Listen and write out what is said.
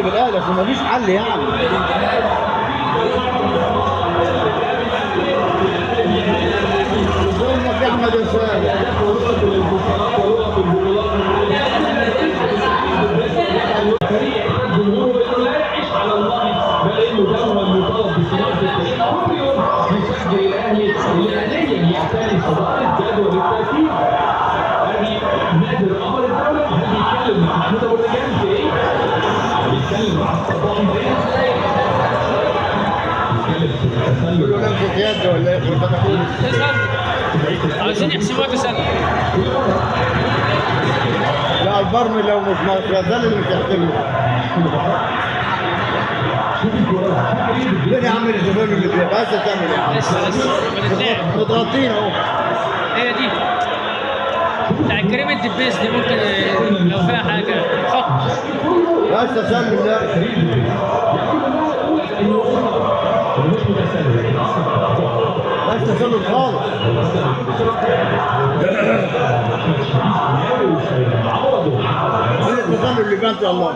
حل بالاهلي عشان مفيش حل يعني. في احمد يسار لا يعيش على الله بل انه دور المطالب بصناعه التاريخ كل يوم بيشجع الاهلي الاهلي يعتني صداره جدول الترتيب. ادي نادر قمر الدوله بيتكلم مع محمود ابو الرجال في ايه؟ بيتكلم مع الصباح كله لمسه يد ولا ايه؟ عايزين يحسبوها تسلل. لا البرمي لو مش غزال اللي مش هيحترمه. فين يا عم الزبون اللي فيها؟ بس تعمل ايه؟ لسه متغطين اهو. هي دي بتاع كريم الدبيس دي، ممكن لو فيها حاجه حط. بس تسلم ده. بس تسلم خالص. التسلل اللي بانت والله.